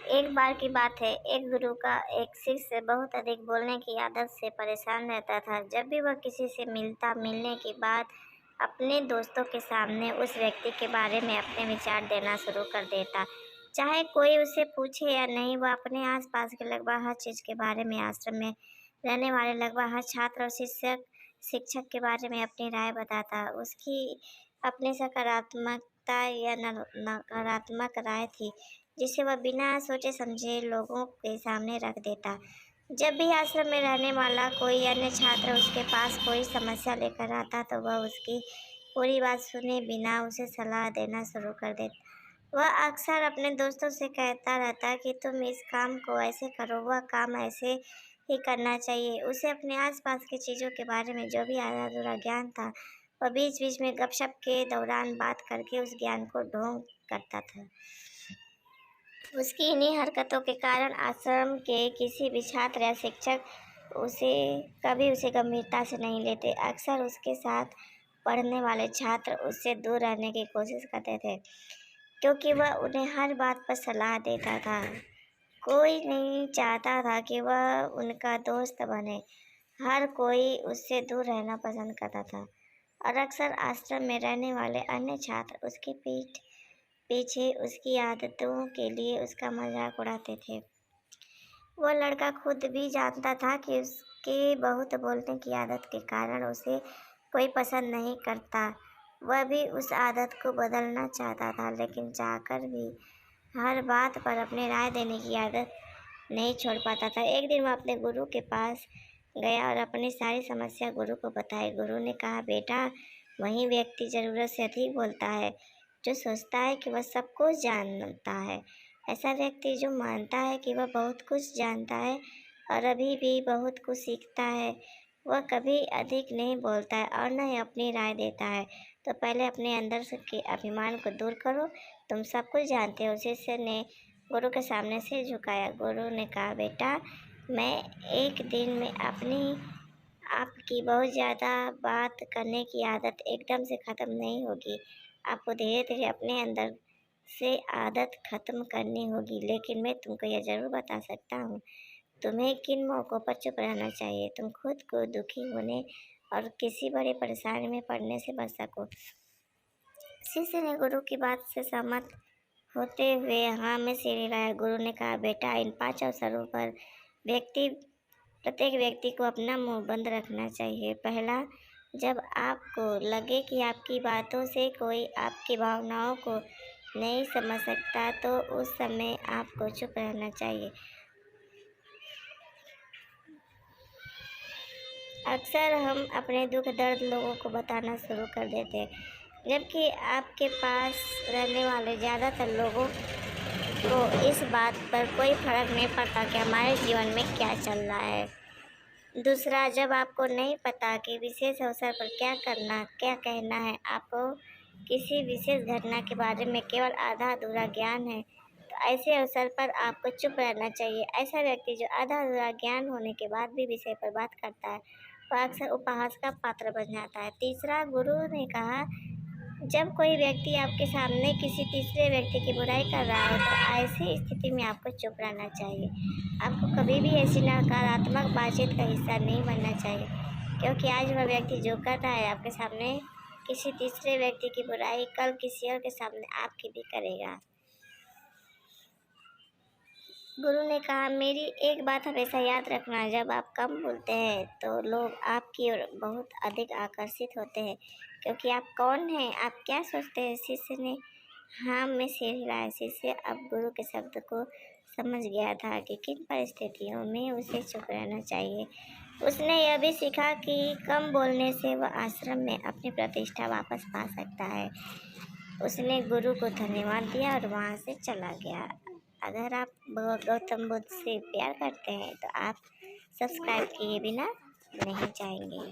एक बार की बात है, एक गुरु का एक शिष्य बहुत अधिक बोलने की आदत से परेशान रहता था। जब भी वह किसी से मिलता, मिलने के बाद अपने दोस्तों के सामने उस व्यक्ति के बारे में अपने विचार देना शुरू कर देता। चाहे कोई उसे पूछे या नहीं, वह अपने आसपास के लगभग हर चीज़ के बारे में, आश्रम में रहने वाले लगभग हर छात्र और शिक्षक के बारे में अपनी राय बताता। उसकी अपनी सकारात्मकता या नकारात्मक राय थी, जिसे वह बिना सोचे समझे लोगों के सामने रख देता। जब भी आश्रम में रहने वाला कोई अन्य छात्र उसके पास कोई समस्या लेकर आता, तो वह उसकी पूरी बात सुने बिना उसे सलाह देना शुरू कर देता। वह अक्सर अपने दोस्तों से कहता रहता कि तुम इस काम को ऐसे करो, वह काम ऐसे ही करना चाहिए। उसे अपने आसपास की चीज़ों के बारे में जो भी आधा-अधूरा ज्ञान था, वह बीच-बीच में गपशप के दौरान बात करके उस ज्ञान को ढोंग करता था। उसकी इन्हीं हरकतों के कारण आश्रम के किसी भी छात्र या शिक्षक कभी उसे गंभीरता से नहीं लेते। अक्सर उसके साथ पढ़ने वाले छात्र उससे दूर रहने की कोशिश करते थे, क्योंकि वह उन्हें हर बात पर सलाह देता था। कोई नहीं चाहता था कि वह उनका दोस्त बने। हर कोई उससे दूर रहना पसंद करता था, और अक्सर आश्रम में रहने वाले अन्य छात्र उसकी पीठ पीछे उसकी आदतों के लिए उसका मजाक उड़ाते थे। वह लड़का खुद भी जानता था कि उसके बहुत बोलने की आदत के कारण उसे कोई पसंद नहीं करता। वह भी उस आदत को बदलना चाहता था, लेकिन चाहकर भी हर बात पर अपनी राय देने की आदत नहीं छोड़ पाता था। एक दिन वह अपने गुरु के पास गया और अपनी सारी समस्या गुरु को बताई। गुरु ने कहा, बेटा, वही व्यक्ति ज़रूरत से अधिक बोलता है जो सोचता है कि वह सब कुछ जानता है। ऐसा व्यक्ति जो मानता है कि वह बहुत कुछ जानता है और अभी भी बहुत कुछ सीखता है, वह कभी अधिक नहीं बोलता है और न ही अपनी राय देता है। तो पहले अपने अंदर के अभिमान को दूर करो, तुम सब कुछ जानते हो। शिष्य ने गुरु के सामने सिर झुकाया। गुरु ने कहा, बेटा, मैं एक दिन में आपकी बहुत ज़्यादा बात करने की आदत एकदम से ख़त्म नहीं होगी। आपको धीरे-धीरे अपने अंदर से आदत ख़त्म करनी होगी। लेकिन मैं तुमको यह ज़रूर बता सकता हूँ, तुम्हें किन मौक़ों पर चुप रहना चाहिए, तुम खुद को दुखी होने और किसी बड़ी परेशानी में पड़ने से बच सको। शिष्य ने गुरु की बात से सहमत होते हुए हाँ में सिर हिलाया। गुरु ने कहा, बेटा, इन 5 अवसरों पर प्रत्येक व्यक्ति को अपना मुँह बंद रखना चाहिए। पहला, जब आपको लगे कि आपकी बातों से कोई आपकी भावनाओं को नहीं समझ सकता, तो उस समय आपको चुप रहना चाहिए। अक्सर हम अपने दुख दर्द लोगों को बताना शुरू कर देते हैं, जबकि आपके पास रहने वाले ज़्यादातर लोगों को इस बात पर कोई फ़र्क नहीं पड़ता कि हमारे जीवन में क्या चल रहा है। दूसरा, जब आपको नहीं पता कि विशेष अवसर पर क्या कहना है, आपको किसी विशेष घटना के बारे में केवल आधा-अधूरा ज्ञान है, तो ऐसे अवसर पर आपको चुप रहना चाहिए। ऐसा व्यक्ति जो आधा-अधूरा ज्ञान होने के बाद भी विषय पर बात करता है, वह अक्सर उपहास का पात्र बन जाता है। तीसरा, गुरु ने कहा, जब कोई व्यक्ति आपके सामने किसी तीसरे व्यक्ति की बुराई कर रहा है, तो ऐसी स्थिति में आपको चुप रहना चाहिए। आपको कभी भी ऐसी नकारात्मक बातचीत का हिस्सा नहीं बनना चाहिए, क्योंकि आज वह व्यक्ति जो कर रहा है आपके सामने किसी तीसरे व्यक्ति की बुराई, कल किसी और के सामने आपकी भी करेगा। गुरु ने कहा, मेरी एक बात हमेशा याद रखना, जब आप कम बोलते हैं तो लोग आपकी ओर बहुत अधिक आकर्षित होते हैं, क्योंकि आप कौन हैं, आप क्या सोचते हैं। शिष्य ने हाँ में सिर हिलाया। शिष्य अब गुरु के शब्द को समझ गया था कि किन परिस्थितियों में उसे चुप रहना चाहिए। उसने यह भी सीखा कि कम बोलने से वह आश्रम में अपनी प्रतिष्ठा वापस पा सकता है। उसने गुरु को धन्यवाद दिया और वहाँ से चला गया। अगर आप गौतम बुद्ध से प्यार करते हैं तो आप सब्सक्राइब किए बिना नहीं जाएंगे।